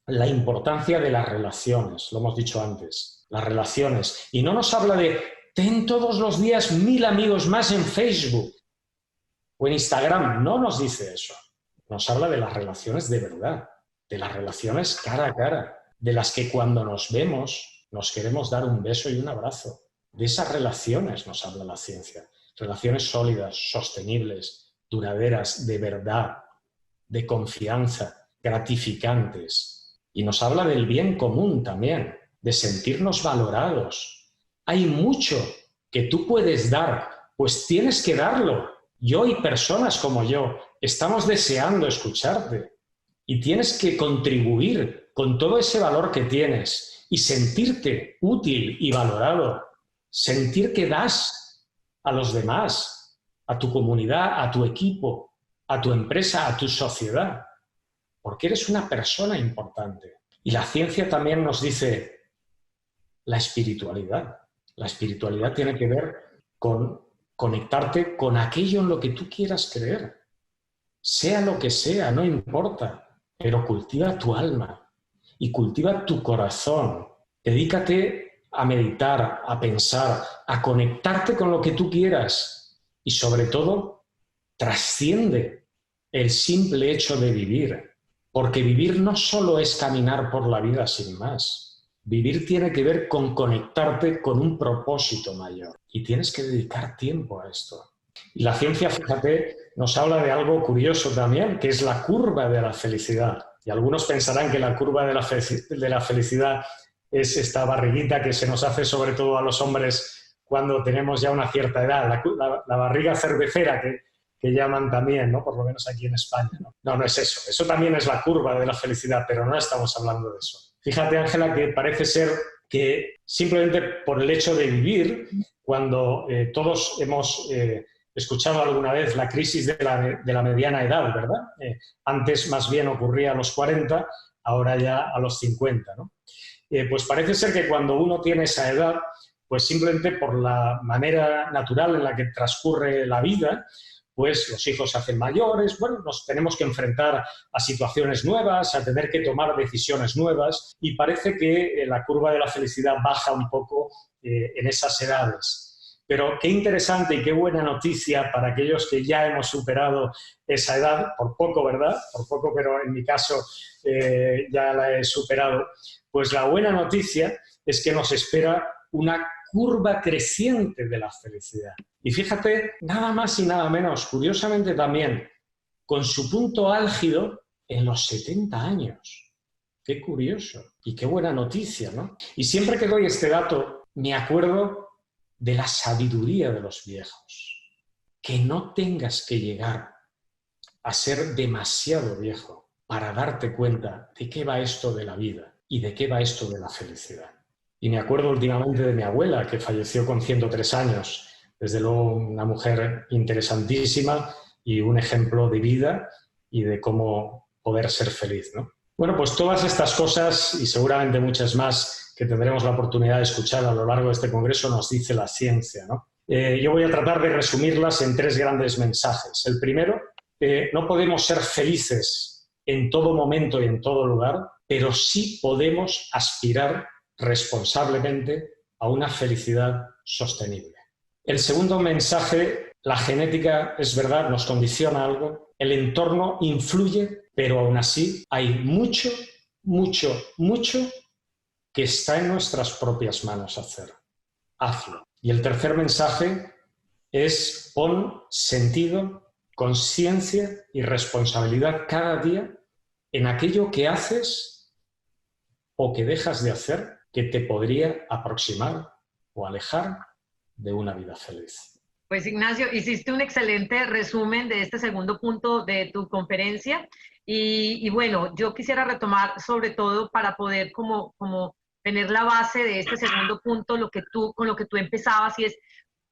la importancia de las relaciones, lo hemos dicho antes, las relaciones, y no nos habla de ten todos los días 1000 amigos más en Facebook o en Instagram, no nos dice eso. Nos habla de las relaciones de verdad, de las relaciones cara a cara, de las que cuando nos vemos nos queremos dar un beso y un abrazo. De esas relaciones nos habla la ciencia. Relaciones sólidas, sostenibles, duraderas, de verdad, de confianza, gratificantes. Y nos habla del bien común también, de sentirnos valorados. Hay mucho que tú puedes dar, pues tienes que darlo. Yo y personas como yo estamos deseando escucharte y tienes que contribuir con todo ese valor que tienes y sentirte útil y valorado, sentir que das a los demás, a tu comunidad, a tu equipo, a tu empresa, a tu sociedad, porque eres una persona importante. Y la ciencia también nos dice la espiritualidad. La espiritualidad tiene que ver con conectarte con aquello en lo que tú quieras creer. Sea lo que sea, no importa, pero cultiva tu alma y cultiva tu corazón. Dedícate a meditar, a pensar, a conectarte con lo que tú quieras y sobre todo, trasciende el simple hecho de vivir, porque vivir no solo es caminar por la vida sin más. Vivir tiene que ver con conectarte con un propósito mayor y tienes que dedicar tiempo a esto. Y la ciencia, fíjate, nos habla de algo curioso también, que es la curva de la felicidad. Y algunos pensarán que la curva de la felicidad es esta barriguita que se nos hace sobre todo a los hombres cuando tenemos ya una cierta edad, la barriga cervecera que llaman también, ¿no? Por lo menos aquí en España, ¿no? No es eso. Eso también es la curva de la felicidad, pero no estamos hablando de eso. Fíjate, Ángela, que parece ser que simplemente por el hecho de vivir, cuando todos hemos escuchado alguna vez la crisis de la mediana edad, ¿verdad? Antes más bien ocurría a los 40, ahora ya a los 50, ¿no? Pues parece ser que cuando uno tiene esa edad, pues simplemente por la manera natural en la que transcurre la vida, pues los hijos se hacen mayores, bueno, nos tenemos que enfrentar a situaciones nuevas, a tener que tomar decisiones nuevas y parece que la curva de la felicidad baja un poco en esas edades. Pero qué interesante y qué buena noticia para aquellos que ya hemos superado esa edad, por poco, ¿verdad? Por poco, pero en mi caso ya la he superado. Pues la buena noticia es que nos espera una curva creciente de la felicidad. Y fíjate, nada más y nada menos, curiosamente también, con su punto álgido en los 70 años. Qué curioso y qué buena noticia, ¿no? Y siempre que doy este dato, me acuerdo de la sabiduría de los viejos. Que no tengas que llegar a ser demasiado viejo para darte cuenta de qué va esto de la vida y de qué va esto de la felicidad. Y me acuerdo últimamente de mi abuela, que falleció con 103 años. Desde luego una mujer interesantísima y un ejemplo de vida y de cómo poder ser feliz, ¿no? Bueno, pues todas estas cosas y seguramente muchas más que tendremos la oportunidad de escuchar a lo largo de este congreso nos dice la ciencia, ¿no? Yo voy a tratar de resumirlas en 3 grandes mensajes. El primero, no podemos ser felices en todo momento y en todo lugar, pero sí podemos aspirar responsablemente a una felicidad sostenible. El segundo mensaje, la genética, es verdad, nos condiciona algo, el entorno influye, pero aún así hay mucho, mucho, mucho que está en nuestras propias manos hacer. Hazlo. Y el tercer mensaje es pon sentido, conciencia y responsabilidad cada día en aquello que haces o que dejas de hacer que te podría aproximar o alejar de una vida feliz. Pues Ignacio, hiciste un excelente resumen de este segundo punto de tu conferencia y bueno, yo quisiera retomar sobre todo para poder como tener la base de este segundo punto, con lo que tú empezabas y es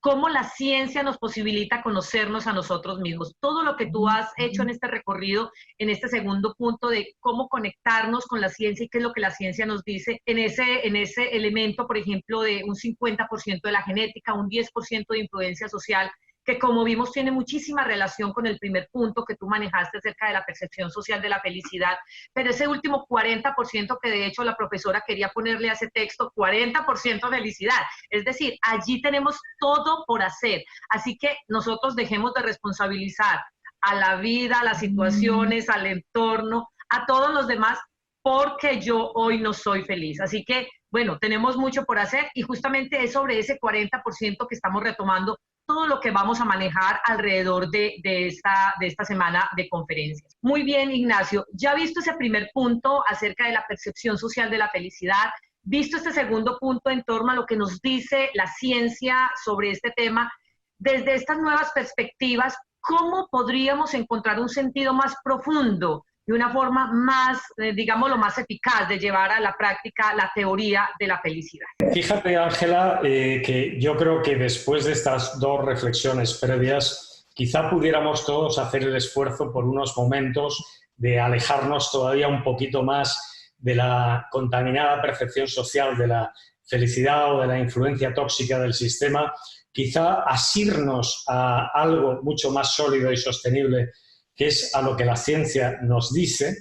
cómo la ciencia nos posibilita conocernos a nosotros mismos. Todo lo que tú has hecho en este recorrido, en este segundo punto de cómo conectarnos con la ciencia y qué es lo que la ciencia nos dice, en ese elemento, por ejemplo, de un 50% de la genética, un 10% de influencia social, que como vimos tiene muchísima relación con el primer punto que tú manejaste acerca de la percepción social de la felicidad, pero ese último 40% que de hecho la profesora quería ponerle a ese texto, 40% felicidad, es decir, allí tenemos todo por hacer, así que nosotros dejemos de responsabilizar a la vida, a las situaciones, al entorno, a todos los demás, porque yo hoy no soy feliz, así que bueno, tenemos mucho por hacer y justamente es sobre ese 40% que estamos retomando todo lo que vamos a manejar alrededor de esta semana de conferencias. Muy bien, Ignacio, ya visto ese primer punto acerca de la percepción social de la felicidad, visto este segundo punto en torno a lo que nos dice la ciencia sobre este tema, desde estas nuevas perspectivas, ¿cómo podríamos encontrar un sentido más profundo y una forma más, digámoslo, más eficaz de llevar a la práctica la teoría de la felicidad? Fíjate, Ángela, que yo creo que después de estas dos reflexiones previas, quizá pudiéramos todos hacer el esfuerzo por unos momentos de alejarnos todavía un poquito más de la contaminada percepción social de la felicidad o de la influencia tóxica del sistema, quizá asirnos a algo mucho más sólido y sostenible, que es a lo que la ciencia nos dice,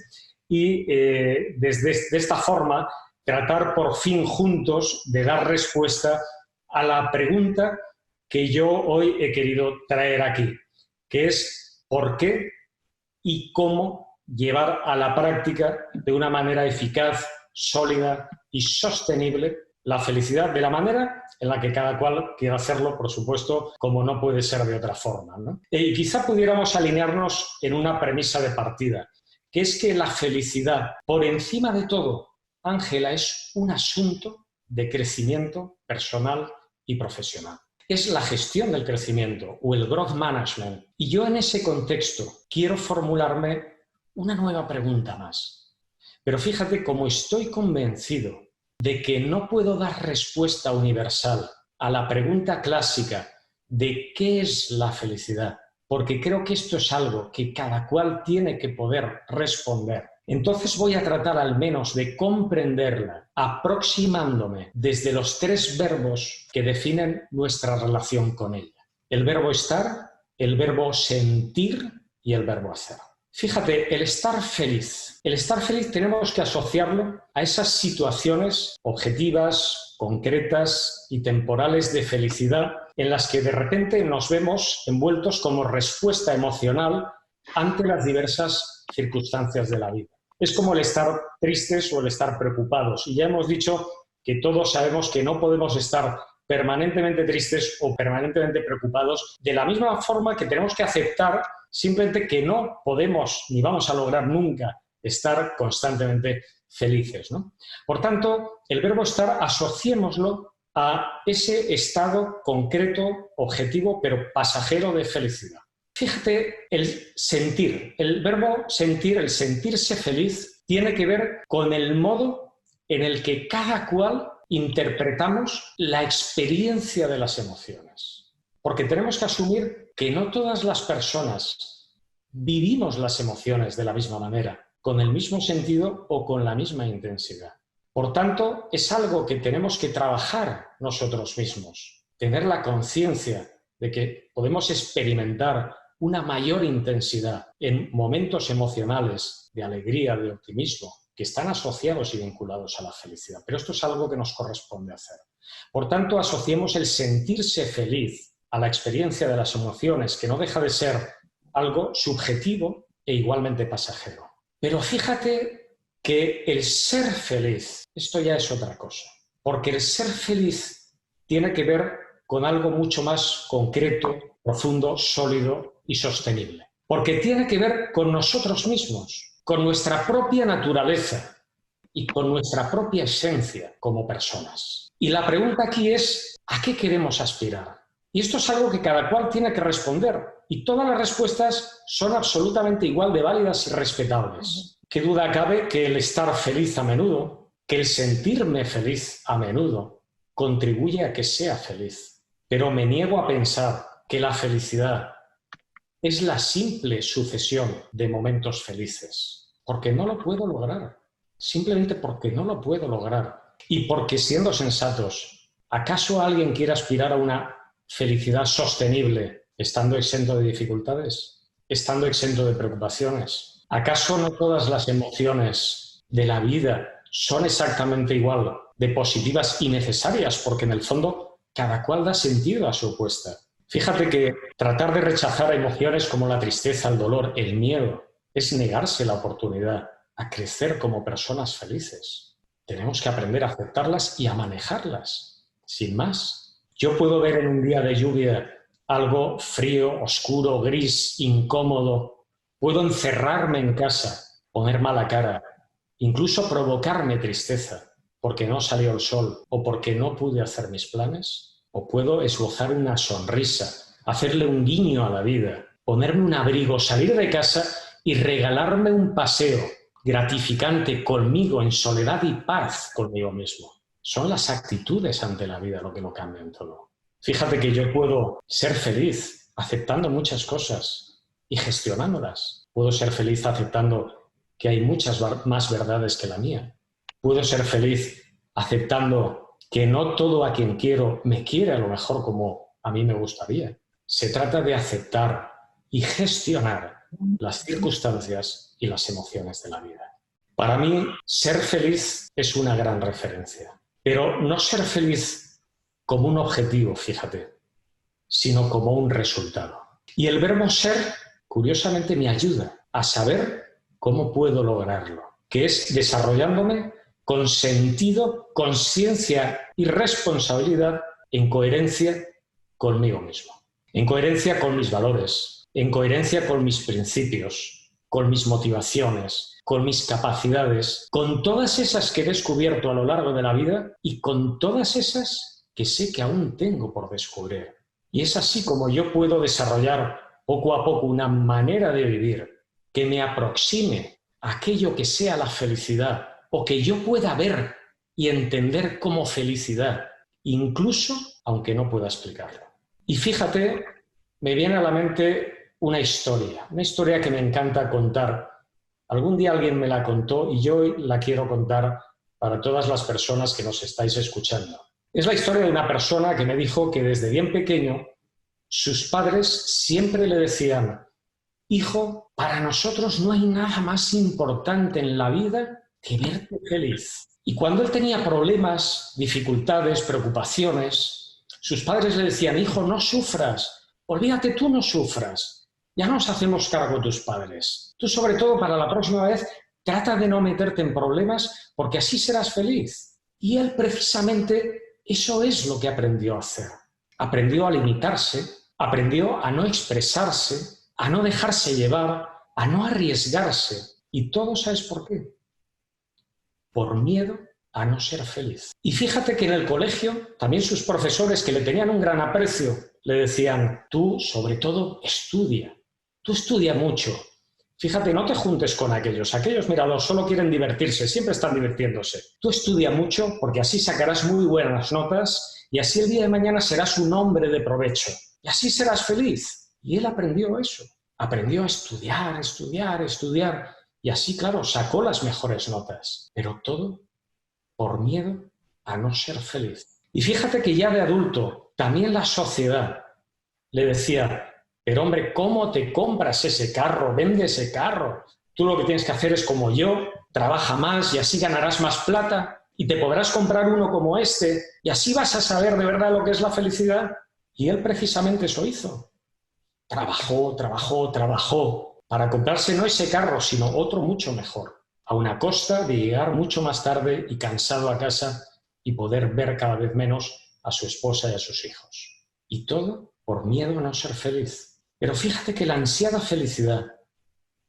y de esta forma tratar por fin juntos de dar respuesta a la pregunta que yo hoy he querido traer aquí, que es ¿por qué y cómo llevar a la práctica de una manera eficaz, sólida y sostenible la felicidad de la manera en la que cada cual quiera hacerlo, por supuesto, como no puede ser de otra forma, ¿no? Y quizá pudiéramos alinearnos en una premisa de partida, que es que la felicidad, por encima de todo, Ángela, es un asunto de crecimiento personal y profesional. Es la gestión del crecimiento o el growth management. Y yo en ese contexto quiero formularme una nueva pregunta más. Pero fíjate, como estoy convencido de que no puedo dar respuesta universal a la pregunta clásica de ¿qué es la felicidad? Porque creo que esto es algo que cada cual tiene que poder responder. Entonces voy a tratar al menos de comprenderla, aproximándome desde los tres verbos que definen nuestra relación con ella. El verbo estar, el verbo sentir y el verbo hacer. Fíjate, el estar feliz tenemos que asociarlo a esas situaciones objetivas, concretas y temporales de felicidad en las que de repente nos vemos envueltos como respuesta emocional ante las diversas circunstancias de la vida. Es como el estar tristes o el estar preocupados. Y ya hemos dicho que todos sabemos que no podemos estar permanentemente tristes o permanentemente preocupados, de la misma forma que tenemos que aceptar simplemente que no podemos ni vamos a lograr nunca estar constantemente felices, ¿no? Por tanto, el verbo estar asociémoslo a ese estado concreto, objetivo, pero pasajero de felicidad. Fíjate, el sentir, el verbo sentir, el sentirse feliz, tiene que ver con el modo en el que cada cual interpretamos la experiencia de las emociones. Porque tenemos que asumir que no todas las personas vivimos las emociones de la misma manera, con el mismo sentido o con la misma intensidad. Por tanto, es algo que tenemos que trabajar nosotros mismos, tener la conciencia de que podemos experimentar una mayor intensidad en momentos emocionales de alegría, de optimismo, que están asociados y vinculados a la felicidad. Pero esto es algo que nos corresponde hacer. Por tanto, asociemos el sentirse feliz a la experiencia de las emociones, que no deja de ser algo subjetivo e igualmente pasajero. Pero fíjate que el ser feliz, esto ya es otra cosa, porque el ser feliz tiene que ver con algo mucho más concreto, profundo, sólido y sostenible. Porque tiene que ver con nosotros mismos, con nuestra propia naturaleza y con nuestra propia esencia como personas. Y la pregunta aquí es, ¿a qué queremos aspirar? Y esto es algo que cada cual tiene que responder. Y todas las respuestas son absolutamente igual de válidas y respetables. ¿Qué duda cabe que el estar feliz a menudo, que el sentirme feliz a menudo, contribuye a que sea feliz? pero me niego a pensar que la felicidad es la simple sucesión de momentos felices, porque no lo puedo lograr, simplemente porque no lo puedo lograr. Y porque, siendo sensatos, ¿acaso alguien quiere aspirar a una felicidad sostenible estando exento de dificultades, estando exento de preocupaciones? ¿Acaso no todas las emociones de la vida son exactamente igual de positivas y necesarias? Porque en el fondo cada cual da sentido a su opuesta. Fíjate que tratar de rechazar emociones como la tristeza, el dolor, el miedo, es negarse la oportunidad a crecer como personas felices. Tenemos que aprender a aceptarlas y a manejarlas, sin más. Yo puedo ver en un día de lluvia algo frío, oscuro, gris, incómodo. Puedo encerrarme en casa, poner mala cara, incluso provocarme tristeza porque no salió el sol o porque no pude hacer mis planes. O puedo esbozar una sonrisa, hacerle un guiño a la vida, ponerme un abrigo, salir de casa y regalarme un paseo gratificante conmigo, en soledad y paz conmigo mismo. Son las actitudes ante la vida lo que lo cambian todo. Fíjate que yo puedo ser feliz aceptando muchas cosas y gestionándolas. Puedo ser feliz aceptando que hay muchas más verdades que la mía. Puedo ser feliz aceptando que no todo a quien quiero me quiere a lo mejor como a mí me gustaría. Se trata de aceptar y gestionar las circunstancias y las emociones de la vida. Para mí, ser feliz es una gran referencia, pero no ser feliz como un objetivo, fíjate, sino como un resultado. Y el verbo ser, curiosamente, me ayuda a saber cómo puedo lograrlo, que es desarrollándome con sentido, conciencia y responsabilidad en coherencia conmigo mismo, en coherencia con mis valores, en coherencia con mis principios, con mis motivaciones, con mis capacidades, con todas esas que he descubierto a lo largo de la vida y con todas esas que sé que aún tengo por descubrir. Y es así como yo puedo desarrollar poco a poco una manera de vivir que me aproxime a aquello que sea la felicidad, o que yo pueda ver y entender como felicidad, incluso aunque no pueda explicarlo. Y fíjate, me viene a la mente una historia que me encanta contar. Algún día alguien me la contó y yo la quiero contar para todas las personas que nos estáis escuchando. Es la historia de una persona que me dijo que desde bien pequeño sus padres siempre le decían: hijo, para nosotros no hay nada más importante en la vida que verte feliz. Y cuando él tenía problemas, dificultades, preocupaciones, sus padres le decían: hijo, no sufras, olvídate, tú no sufras, ya nos hacemos cargo tus padres. Tú, sobre todo, para la próxima vez, trata de no meterte en problemas porque así serás feliz. Y él, precisamente, eso es lo que aprendió a hacer. Aprendió a limitarse, aprendió a no expresarse, a no dejarse llevar, a no arriesgarse. ¿Y todo sabes por qué? Por miedo a no ser feliz. Y fíjate que en el colegio también sus profesores, que le tenían un gran aprecio, le decían: tú, sobre todo, estudia. Tú estudia mucho. Fíjate, no te juntes con aquellos. Aquellos, míralos, solo quieren divertirse, siempre están divirtiéndose. Tú estudia mucho porque así sacarás muy buenas notas y así el día de mañana serás un hombre de provecho. Y así serás feliz. Y él aprendió eso. Aprendió a estudiar, estudiar, estudiar. Y así, claro, sacó las mejores notas. Pero todo por miedo a no ser feliz. Y fíjate que ya de adulto, también la sociedad le decía: pero hombre, ¿cómo te compras ese carro? Vende ese carro. Tú lo que tienes que hacer es como yo, trabaja más y así ganarás más plata y te podrás comprar uno como este y así vas a saber de verdad lo que es la felicidad. Y él precisamente eso hizo. Trabajó, trabajó, trabajó para comprarse no ese carro, sino otro mucho mejor, a una costa de llegar mucho más tarde y cansado a casa y poder ver cada vez menos a su esposa y a sus hijos. Y todo por miedo a no ser feliz. Pero fíjate que la ansiada felicidad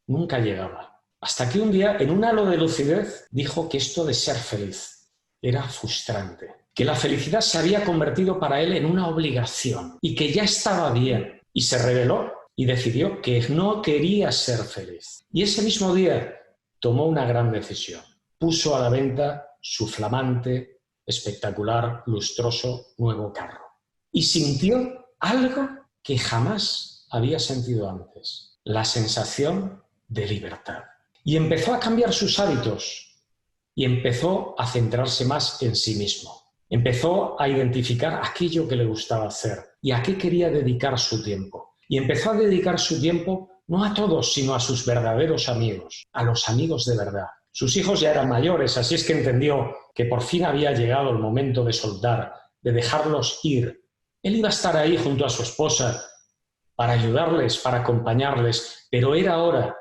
nunca llegaba. Hasta que un día, en un halo de lucidez, dijo que esto de ser feliz era frustrante, que la felicidad se había convertido para él en una obligación y que ya estaba bien. Y se rebeló y decidió que no quería ser feliz. Y ese mismo día tomó una gran decisión. Puso a la venta su flamante, espectacular, lustroso nuevo carro. y sintió algo que jamás había sentido antes, la sensación de libertad. Y empezó a cambiar sus hábitos y empezó a centrarse más en sí mismo. Empezó a identificar aquello que le gustaba hacer y a qué quería dedicar su tiempo. Y empezó a dedicar su tiempo no a todos, sino a sus verdaderos amigos, a los amigos de verdad. Sus hijos ya eran mayores, así es que entendió que por fin había llegado el momento de soltar, de dejarlos ir. Él iba a estar ahí junto a su esposa para ayudarles, para acompañarles, pero era hora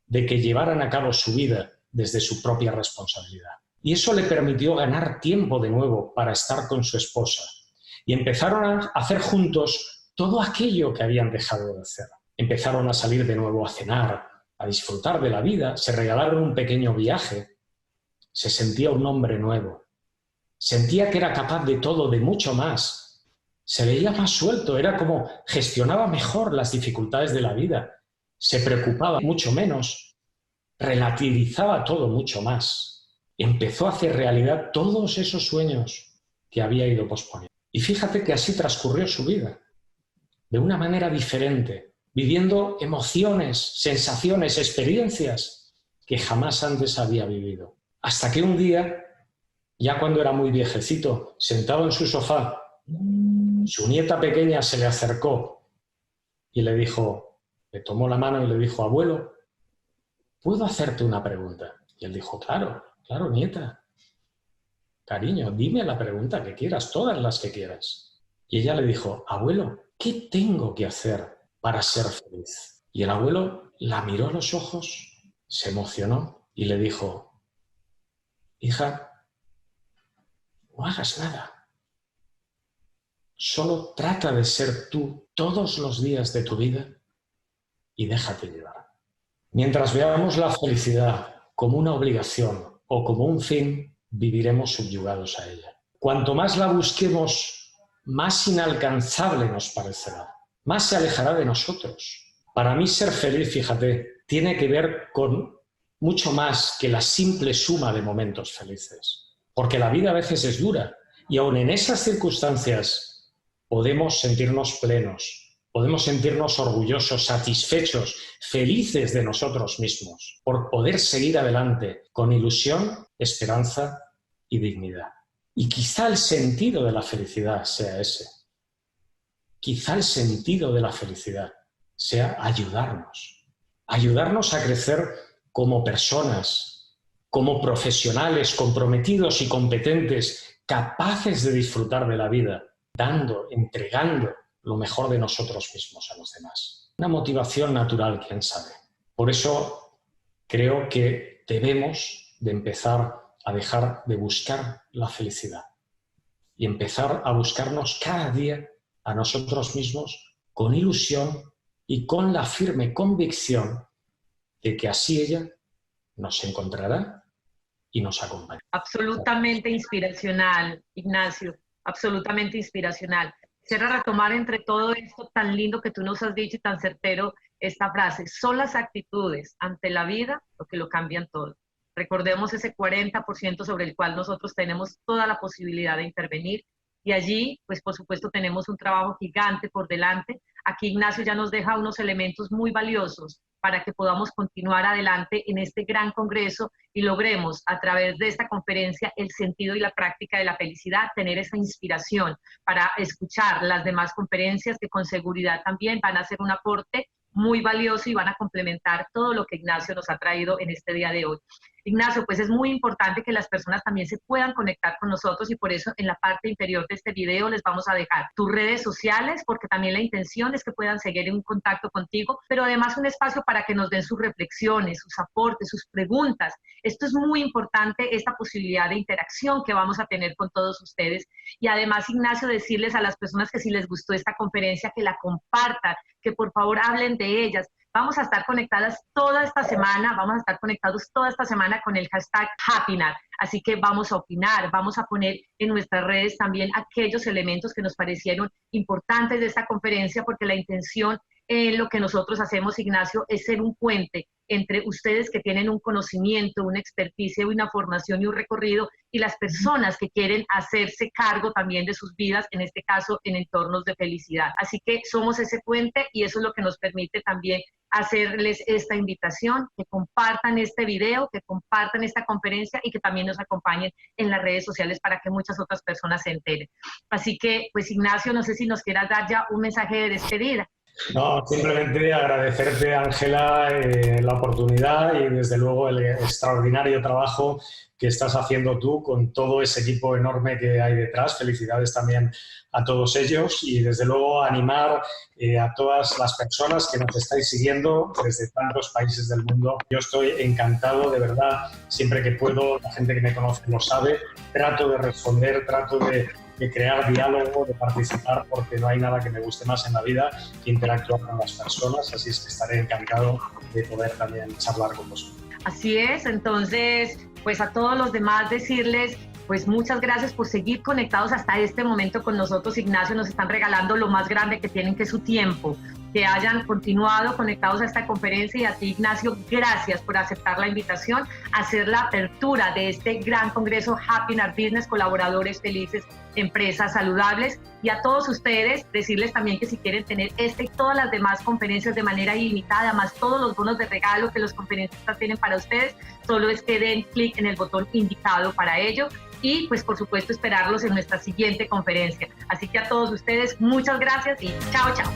de que llevaran a cabo su vida desde su propia responsabilidad. Y eso le permitió ganar tiempo de nuevo para estar con su esposa. Y empezaron a hacer juntos todo aquello que habían dejado de hacer. Empezaron a salir de nuevo a cenar, a disfrutar de la vida, se regalaron un pequeño viaje. Se sentía un hombre nuevo. Sentía que era capaz de todo, de mucho más. Se veía más suelto, era como gestionaba mejor las dificultades de la vida. Se preocupaba mucho menos, relativizaba todo mucho más. Empezó a hacer realidad todos esos sueños que había ido posponiendo. Y fíjate que así transcurrió su vida, de una manera diferente, viviendo emociones, sensaciones, experiencias que jamás antes había vivido. Hasta que un día, ya cuando era muy viejecito, sentado en su sofá, su nieta pequeña se le acercó y le dijo, le tomó la mano y le dijo, abuelo, ¿puedo hacerte una pregunta? Y él dijo, claro, claro, nieta. Cariño, dime la pregunta que quieras, todas las que quieras. Y ella le dijo, abuelo, ¿qué tengo que hacer para ser feliz? Y el abuelo la miró a los ojos, se emocionó y le dijo, hija, no hagas nada. Solo trata de ser tú todos los días de tu vida y déjate llevar. Mientras veamos la felicidad como una obligación o como un fin, viviremos subyugados a ella. Cuanto más la busquemos, más inalcanzable nos parecerá, más se alejará de nosotros. Para mí ser feliz, fíjate, tiene que ver con mucho más que la simple suma de momentos felices. Porque la vida a veces es dura y aun en esas circunstancias podemos sentirnos plenos, podemos sentirnos orgullosos, satisfechos, felices de nosotros mismos, por poder seguir adelante con ilusión, esperanza y dignidad. Y quizá el sentido de la felicidad sea ese. Quizá el sentido de la felicidad sea ayudarnos a crecer como personas, como profesionales comprometidos y competentes, capaces de disfrutar de la vida, dando, entregando lo mejor de nosotros mismos a los demás. Una motivación natural, quién sabe. Por eso creo que debemos de empezar a dejar de buscar la felicidad y empezar a buscarnos cada día a nosotros mismos con ilusión y con la firme convicción de que así ella nos encontrará y nos acompañará. Absolutamente inspiracional, Ignacio, absolutamente inspiracional. Quisiera retomar entre todo esto tan lindo que tú nos has dicho y tan certero esta frase, son las actitudes ante la vida lo que lo cambian todo. Recordemos ese 40% sobre el cual nosotros tenemos toda la posibilidad de intervenir y allí, pues por supuesto, tenemos un trabajo gigante por delante. Aquí Ignacio ya nos deja unos elementos muy valiosos para que podamos continuar adelante en este gran congreso y logremos a través de esta conferencia el sentido y la práctica de la felicidad, tener esa inspiración para escuchar las demás conferencias que con seguridad también van a hacer un aporte muy valioso y van a complementar todo lo que Ignacio nos ha traído en este día de hoy. Ignacio, pues es muy importante que las personas también se puedan conectar con nosotros y por eso en la parte inferior de este video les vamos a dejar tus redes sociales, porque también la intención es que puedan seguir en contacto contigo, pero además un espacio para que nos den sus reflexiones, sus aportes, sus preguntas. Esto es muy importante, esta posibilidad de interacción que vamos a tener con todos ustedes. Y además, Ignacio, decirles a las personas que si les gustó esta conferencia, que la compartan, que por favor hablen de ellas. Vamos a estar conectadas toda esta semana, vamos a estar conectados toda esta semana con el hashtag Happiness. Así que vamos a opinar, vamos a poner en nuestras redes también aquellos elementos que nos parecieron importantes de esta conferencia, porque la intención lo que nosotros hacemos, Ignacio, es ser un puente entre ustedes que tienen un conocimiento, una experticia, una formación y un recorrido, y las personas que quieren hacerse cargo también de sus vidas, en este caso en entornos de felicidad. Así que somos ese puente y eso es lo que nos permite también hacerles esta invitación, que compartan este video, que compartan esta conferencia y que también nos acompañen en las redes sociales para que muchas otras personas se enteren. Así que, pues Ignacio, no sé si nos quieras dar ya un mensaje de despedida. No, simplemente agradecerte, Ángela, la oportunidad y desde luego el extraordinario trabajo que estás haciendo tú con todo ese equipo enorme que hay detrás. Felicidades también a todos ellos y desde luego animar a todas las personas que nos estáis siguiendo desde tantos países del mundo. Yo estoy encantado, de verdad, siempre que puedo, la gente que me conoce lo sabe, trato de responder, trato de crear diálogo, de participar, porque no hay nada que me guste más en la vida que interactuar con las personas, así es que estaré encantado de poder también charlar con vosotros. Así es, entonces, pues a todos los demás decirles, pues muchas gracias por seguir conectados hasta este momento con nosotros. Ignacio, nos están regalando lo más grande que tienen, que es su tiempo, que hayan continuado conectados a esta conferencia, y a ti, Ignacio, gracias por aceptar la invitación a hacer la apertura de este gran congreso Happy in Our Business, colaboradores felices, empresas saludables, y a todos ustedes decirles también que si quieren tener esta y todas las demás conferencias de manera ilimitada, más todos los bonos de regalo que los conferencistas tienen para ustedes, solo es que den clic en el botón indicado para ello. Y pues por supuesto esperarlos en nuestra siguiente conferencia. Así que a todos ustedes muchas gracias y chao, chao.